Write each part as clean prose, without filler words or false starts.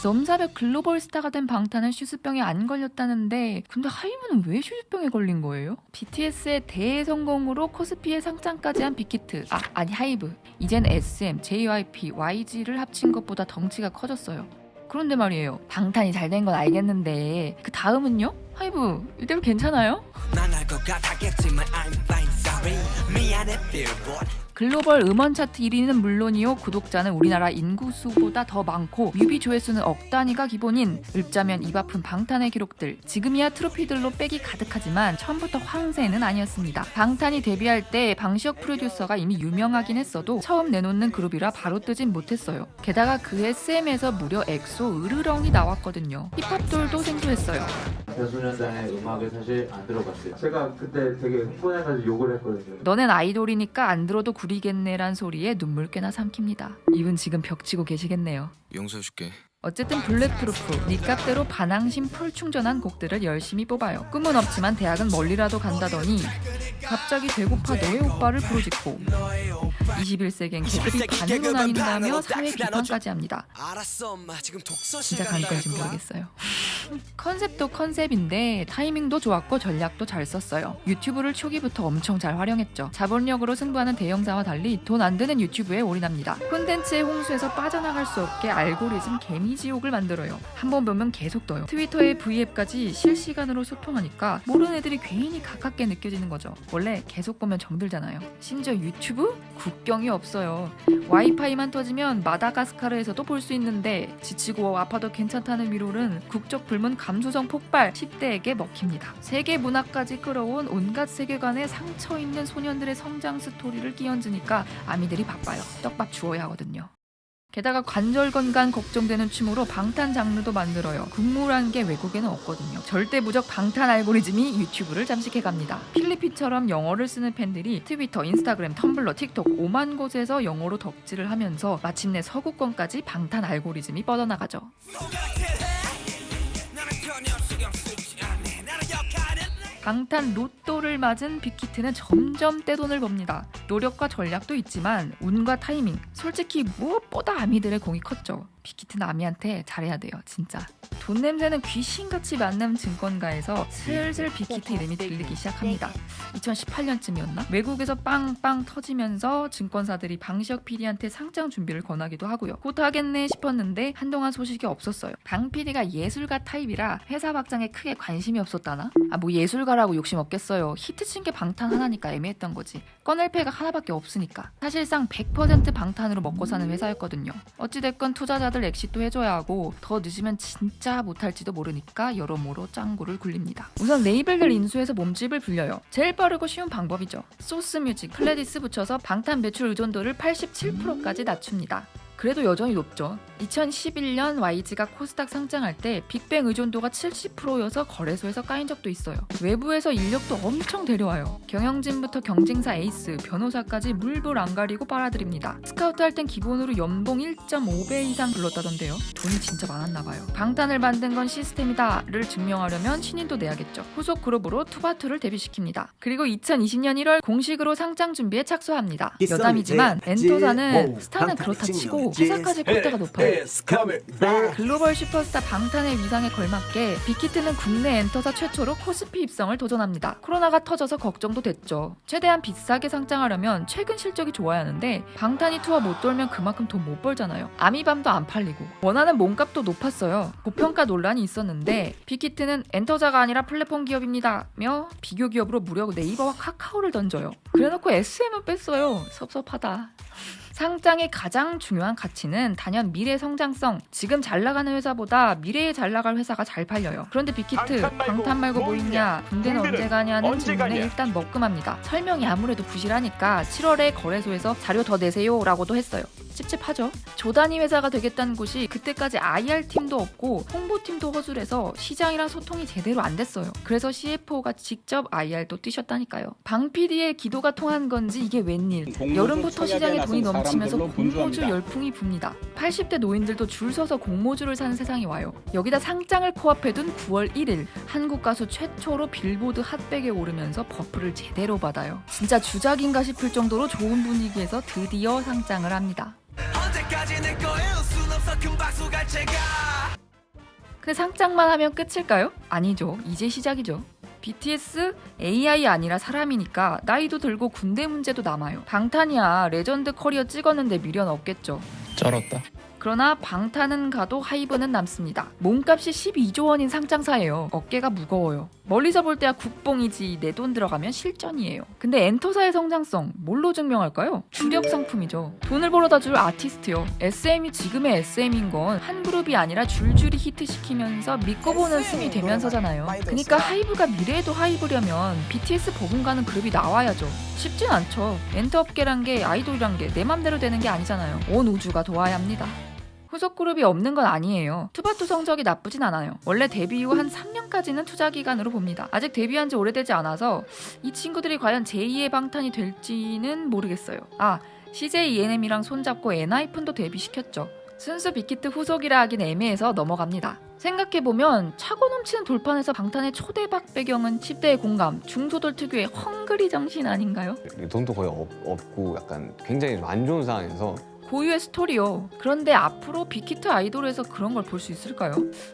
넘사벽 글로벌 스타가 된 방탄은 슈스병에 안 걸렸다는데 근데 하이브는 왜 슈스병에 걸린 거예요? BTS의 대성공으로 코스피에 상장까지 한 빅히트 아니 하이브 이젠 SM, JYP, YG를 합친 것보다 덩치가 커졌어요. 그런데 말이에요, 방탄이 잘 된 건 알겠는데 그 다음은요? 하이브 이대로 괜찮아요? 글로벌 음원 차트 1위는 물론이요, 구독자는 우리나라 인구수보다 더 많고 뮤비 조회수는 억 단위가 기본인 읊자면 입 아픈 방탄의 기록들. 지금이야 트로피들로 백이 가득하지만 처음부터 황새는 아니었습니다. 방탄이 데뷔할 때 방시혁 프로듀서가 이미 유명하긴 했어도 처음 내놓는 그룹이라 바로 뜨진 못했어요. 게다가 그해 SM에서 무려 엑소, 으르렁이 나왔거든요. 힙합돌도 생소했어요. 여소년단의 음악을 사실 안 들어봤어요. 제가 그때 되게 흥분해가지고 욕을 했거든요. 너넨 아이돌이니까 안 들어도 구리겠네란 소리에 눈물 꽤나 삼킵니다. 이분 지금 벽치고 계시겠네요. 용서해줄게. 어쨌든 블랙프루프, 니값대로 반항심 풀 충전한 곡들을 열심히 뽑아요. 꿈은 없지만 대학은 멀리라도 간다더니 갑자기 배고파 너의 오빠를 부르짖고 21세기엔 개들이 반으로 나뉜다며 사회 비판까지 합니다. 진짜 간 건지 모르겠어요. 컨셉도 컨셉인데 타이밍도 좋았고 전략도 잘 썼어요. 유튜브를 초기부터 엄청 잘 활용했죠. 자본력으로 승부하는 대형사와 달리 돈 안 드는 유튜브에 올인합니다. 콘텐츠의 홍수에서 빠져나갈 수 없게 알고리즘 개미지옥을 만들어요. 한번 보면 계속 떠요. 트위터의 V앱까지 실시간으로 소통하니까 모르는 애들이 괜히 가깝게 느껴지는 거죠. 원래 계속 보면 정들잖아요. 심지어 유튜브? 국경이 없어요. 와이파이만 터지면 마다가스카르에서도 볼 수 있는데 지치고 아파도 괜찮다는 위로는 국적 불문 감수성 폭발, 10대에게 먹힙니다. 세계 문화까지 끌어온 온갖 세계관에 상처 있는 소년들의 성장 스토리를 끼얹으니까 아미들이 바빠요. 떡밥 주어야 하거든요. 게다가 관절 건강 걱정되는 춤으로 방탄 장르도 만들어요. 국무란 게 외국에는 없거든요. 절대 무적 방탄 알고리즘이 유튜브를 잠식해갑니다. 필리핀처럼 영어를 쓰는 팬들이 트위터, 인스타그램, 텀블러, 틱톡 5만 곳에서 영어로 덕질을 하면서 마침내 서구권까지 방탄 알고리즘이 뻗어나가죠. 방탄 로또를 맞은 빅히트는 점점 떼돈을 법니다. 노력과 전략도 있지만 운과 타이밍, 솔직히 무엇보다 아미들의 공이 컸죠. 빅히트는 아미한테 잘해야 돼요, 진짜. 돈 냄새는 귀신같이 만남 증권가에서 슬슬 빅히트 이름이 들리기 시작합니다. 2018년쯤이었나? 외국에서 빵빵 터지면서 증권사들이 방시혁 PD한테 상장 준비를 권하기도 하고요. 곧 하겠네 싶었는데 한동안 소식이 없었어요. 방 PD가 예술가 타입이라 회사 확장에 크게 관심이 없었다나? 뭐 예술가라고 욕심 없겠어요. 히트 친 게 방탄 하나니까 애매했던 거지. 꺼낼 패가 하나밖에 없으니까. 사실상 100% 방탄으로 먹고 사는 회사였거든요. 어찌됐건 투자자들 엑시도 해줘야 하고 더 늦으면 진짜 못할지도 모르니까 여러모로 짱구를 굴립니다. 우선 레이블들 인수해서 몸집을 불려요. 제일 빠르고 쉬운 방법이죠. 소스뮤직, 플레디스 붙여서 방탄 매출 의존도를 87%까지 낮춥니다. 그래도 여전히 높죠. 2011년 YG가 코스닥 상장할 때 빅뱅 의존도가 70%여서 거래소에서 까인 적도 있어요. 외부에서 인력도 엄청 데려와요. 경영진부터 경쟁사 에이스, 변호사까지 물불 안 가리고 빨아들입니다. 스카우트 할 땐 기본으로 연봉 1.5배 이상 불렀다던데요. 돈이 진짜 많았나 봐요. 방탄을 만든 건 시스템이다를 증명하려면 신인도 내야겠죠. 후속 그룹으로 투바투를 데뷔시킵니다. 그리고 2020년 1월 공식으로 상장 준비에 착수합니다. 여담이지만 엔토사는 스타는 그렇다 치고 회사까지 콧대가 높아요. 글로벌 슈퍼스타 방탄의 위상에 걸맞게 빅히트는 국내 엔터사 최초로 코스피 입성을 도전합니다. 코로나가 터져서 걱정도 됐죠. 최대한 비싸게 상장하려면 최근 실적이 좋아야 하는데 방탄이 투어 못 돌면 그만큼 돈 못 벌잖아요. 아미밤도 안 팔리고 원하는 몸값도 높았어요. 고평가 논란이 있었는데 빅히트는 엔터사가 아니라 플랫폼 기업입니다며 비교 기업으로 무려 네이버와 카카오를 던져요. 그래놓고 SM은 뺐어요. 섭섭하다. 상장의 가장 중요한 가치는 단연 미래 성장성. 지금 잘 나가는 회사보다 미래에 잘 나갈 회사가 잘 팔려요. 그런데 빅히트, 방탄 말고 뭐 있냐, 군대는 언제 가냐는 질문에 일단 먹금합니다. 설명이 아무래도 부실하니까 7월에 거래소에서 자료 더 내세요 라고도 했어요. 찝찝하죠? 조단위 회사가 되겠다는 곳이 그때까지 IR팀도 없고 홍보팀도 허술해서 시장이랑 소통이 제대로 안 됐어요. 그래서 CFO가 직접 IR도 뛰셨다니까요. 방 PD의 기도가 통한 건지 이게 웬일. 여름부터 시장에 돈이 넘치면서 공모주 열풍이 붑니다. 80대 노인들도 줄 서서 공모주를 사는 세상이 와요. 여기다 상장을 코앞에 둔 9월 1일 한국 가수 최초로 빌보드 핫백에 오르면서 버프를 제대로 받아요. 진짜 주작인가 싶을 정도로 좋은 분위기에서 드디어 상장을 합니다. 근데 상장만 하면 끝일까요? 아니죠. 이제 시작이죠. BTS AI 아니라 사람이니까 나이도 들고 군대 문제도 남아요. 방탄이야 레전드 커리어 찍었는데 미련 없겠죠. 쩔었다. 그러나 방탄은 가도 하이브는 남습니다. 몸값이 12조 원인 상장사예요. 어깨가 무거워요. 멀리서 볼 때야 국뽕이지 내 돈 들어가면 실전이에요. 근데 엔터사의 성장성 뭘로 증명할까요? 주력 상품이죠. 돈을 벌어다 줄 아티스트요. SM이 지금의 SM인 건 한 그룹이 아니라 줄줄이 히트시키면서 믿고 보는 숨이 되면서잖아요. 그러니까 하이브가 미래에도 하이브려면 BTS 버금가는 그룹이 나와야죠. 쉽진 않죠. 엔터업계란 게 아이돌이란 게 내 맘대로 되는 게 아니잖아요. 온 우주가 도와야 합니다. 후속 그룹이 없는 건 아니에요. 투바투 성적이 나쁘진 않아요. 원래 데뷔 후 한 3년까지는 투자 기간으로 봅니다. 아직 데뷔한 지 오래되지 않아서 이 친구들이 과연 제2의 방탄이 될지는 모르겠어요. CJ ENM이랑 손잡고 엔하이픈도 데뷔시켰죠. 순수 빅히트 후속이라 하긴 애매해서 넘어갑니다. 생각해보면 차고 넘치는 돌판에서 방탄의 초대박 배경은 10대의 공감, 중소돌 특유의 헝그리 정신 아닌가요? 돈도 거의 없고 약간 굉장히 안 좋은 상황에서 고유의 스토리요. 그런데 앞으로 빅히트 아이돌에서 그런 걸 볼 수 있을까요?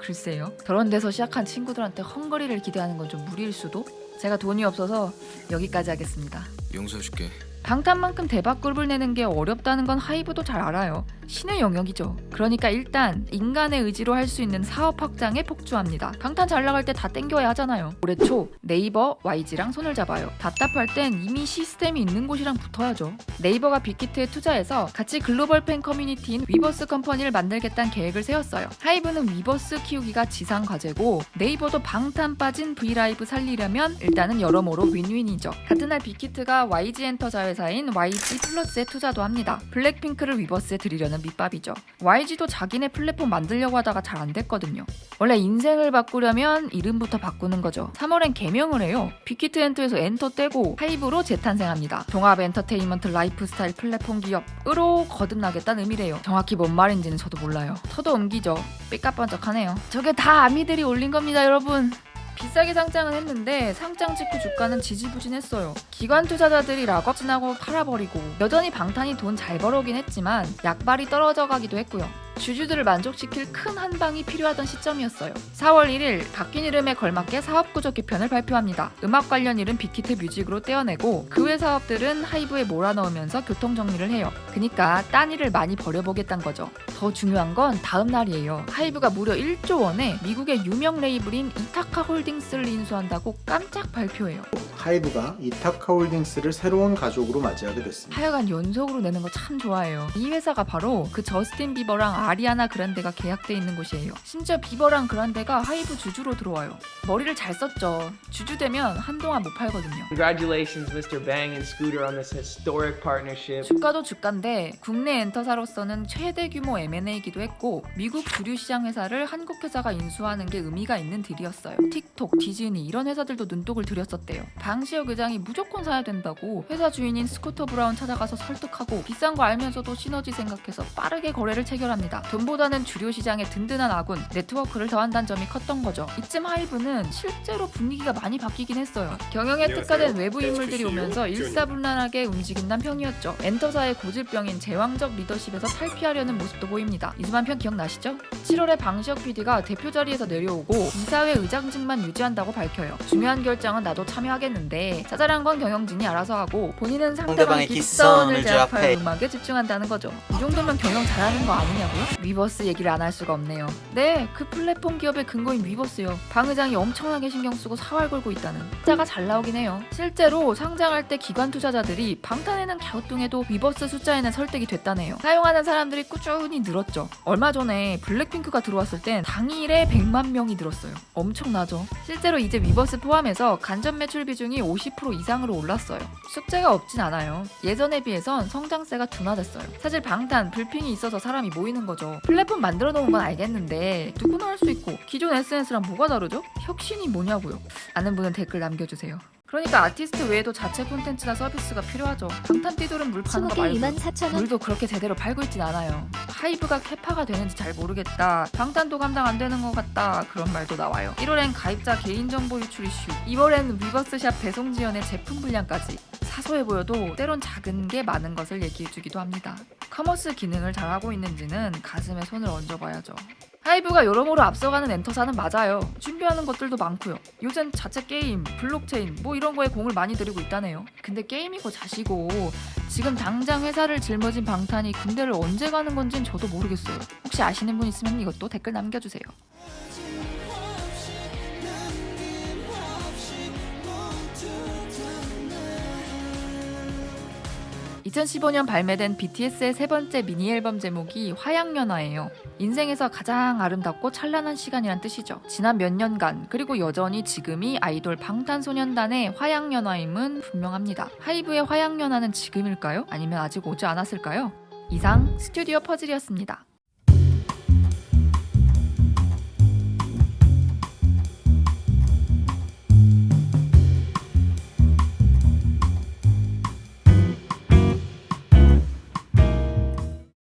글쎄요. 그런 데서 시작한 친구들한테 헝거리를 기대하는 건 좀 무리일 수도? 제가 돈이 없어서 여기까지 하겠습니다. 용서해줄게. 방탄만큼 대박 그룹을 내는 게 어렵다는 건 하이브도 잘 알아요. 신의 영역이죠. 그러니까 일단 인간의 의지로 할 수 있는 사업 확장에 폭주합니다. 방탄 잘 나갈 때 다 땡겨야 하잖아요. 올해 초 네이버, YG랑 손을 잡아요. 답답할 땐 이미 시스템이 있는 곳이랑 붙어야죠. 네이버가 빅히트에 투자해서 같이 글로벌 팬 커뮤니티인 위버스 컴퍼니를 만들겠다는 계획을 세웠어요. 하이브는 위버스 키우기가 지상 과제고 네이버도 방탄 빠진 브이라이브 살리려면 일단은 여러모로 윈윈이죠. 같은 날 빅히트가 YG 엔터 자회사인 YG 플러스에 투자도 합니다. 블랙핑크를 위버스에 들이려는 밑밥이죠. YG도 자기네 플랫폼 만들려고 하다가 잘 안 됐거든요. 원래 인생을 바꾸려면 이름부터 바꾸는 거죠. 3월엔 개명을 해요. 빅히트 엔터에서 엔터 떼고 하이브로 재탄생합니다. 종합 엔터테인먼트 라이프스타일 플랫폼 기업으로 거듭나겠다는 의미래요. 정확히 뭔 말인지는 저도 몰라요. 터도 옮기죠. 삐까뻔쩍하네요. 저게 다 아미들이 올린 겁니다, 여러분. 비싸게 상장은 했는데 상장 직후 주가는 지지부진했어요. 기관 투자자들이 락업진하고 팔아버리고 여전히 방탄이 돈 잘 벌어오긴 했지만 약발이 떨어져 가기도 했고요. 주주들을 만족시킬 큰 한방이 필요하던 시점이었어요. 4월 1일 바뀐 이름에 걸맞게 사업구조 개편을 발표합니다. 음악 관련 일은 빅히트 뮤직으로 떼어내고 그 외 사업들은 하이브에 몰아넣으면서 교통정리를 해요. 그니까 딴 일을 많이 벌여보겠다는 거죠. 더 중요한 건 다음 날이에요. 하이브가 무려 1조 원에 미국의 유명 레이블인 이타카 홀딩스를 인수한다고 깜짝 발표해요. 하이브가 이타카 홀딩스를 새로운 가족으로 맞이하게 됐습니다. 하여간 연속으로 내는 거 참 좋아해요. 이 회사가 바로 그 저스틴 비버랑 아리아나 그란데가 계약돼 있는 곳이에요. 심지어 비버랑 그란데가 하이브 주주로 들어와요. 머리를 잘 썼죠. 주주 되면 한동안 못 팔거든요. Congratulations, Mr. Bang and Scooter, on this historic partnership. 주가도 주가인데 국내 엔터사로서는 최대 규모 M&A이기도 했고 미국 주류 시장 회사를 한국 회사가 인수하는 게 의미가 있는 딜이었어요. 틱톡, 디즈니 이런 회사들도 눈독을 들였었대요. 방시혁 의장이 무조건 사야 된다고 회사 주인인 스코터 브라운 찾아가서 설득하고 비싼 거 알면서도 시너지 생각해서 빠르게 거래를 체결합니다. 돈보다는 주류 시장의 든든한 아군, 네트워크를 더한다는 점이 컸던 거죠. 이쯤 하이브는 실제로 분위기가 많이 바뀌긴 했어요. 경영에 특화된 외부 인물들이 오면서 일사불란하게 움직인다는 평이었죠. 엔터사의 고질병인 제왕적 리더십에서 탈피하려는 모습도 보입니다. 이수만 편 기억나시죠? 7월에 방시혁 PD가 대표 자리에서 내려오고 이사회 의장직만 유지한다고 밝혀요. 중요한 결정은 나도 참여하겠는데 자잘한 건 경영진이 알아서 하고 본인은 상대방의 깃선을 제압할 음악에 집중한다는 거죠. 이 정도면 경영 잘하는 거 아니냐고요? 위버스 얘기를 안 할 수가 없네요. 네, 그 플랫폼 기업의 근거인 위버스요. 방 의장이 엄청나게 신경 쓰고 사활 걸고 있다는 숫자가 잘 나오긴 해요. 실제로 상장할 때 기관 투자자들이 방탄에는 갸우뚱해도 위버스 숫자에는 설득이 됐다네요. 사용하는 사람들이 꾸준히 늘었죠. 얼마 전에 블랙핑크가 들어왔을 땐 당일에 100만 명이 늘었어요. 엄청나죠. 실제로 이제 위버스 포함해서 간접 매출 비중이 50% 이상으로 올랐어요. 숙제가 없진 않아요. 예전에 비해선 성장세가 둔화됐어요. 사실 방탄, 불핑이 있어서 사람이 모이는 거죠. 플랫폼 만들어 놓은 건 알겠는데 누구나 할 수 있고 기존 SNS랑 뭐가 다르죠? 혁신이 뭐냐고요. 아는 분은 댓글 남겨주세요. 그러니까 아티스트 외에도 자체 콘텐츠나 서비스가 필요하죠. 방탄 띠돌은 물 파는 거 말고 24,000원. 물도 그렇게 제대로 팔고 있진 않아요. 하이브가 캐파가 되는지 잘 모르겠다. 방탄도 감당 안 되는 것 같다. 그런 말도 나와요. 1월엔 가입자 개인정보 유출 이슈, 2월엔 위버스샵 배송 지연의 제품 불량까지. 사소해 보여도 때론 작은 게 많은 것을 얘기해주기도 합니다. 커머스 기능을 잘하고 있는지는 가슴에 손을 얹어봐야죠. 하이브가 여러모로 앞서가는 엔터사는 맞아요. 준비하는 것들도 많고요. 요즘 자체 게임, 블록체인 뭐 이런 거에 공을 많이 들이고 있다네요. 근데 게임이고 자시고 지금 당장 회사를 짊어진 방탄이 군대를 언제 가는 건진 저도 모르겠어요. 혹시 아시는 분 있으면 이것도 댓글 남겨주세요. 2015년 발매된 BTS의 세 번째 미니 앨범 제목이 화양연화예요. 인생에서 가장 아름답고 찬란한 시간이란 뜻이죠. 지난 몇 년간 그리고 여전히 지금이 아이돌 방탄소년단의 화양연화임은 분명합니다. 하이브의 화양연화는 지금일까요? 아니면 아직 오지 않았을까요? 이상 스튜디오 퍼즐이었습니다.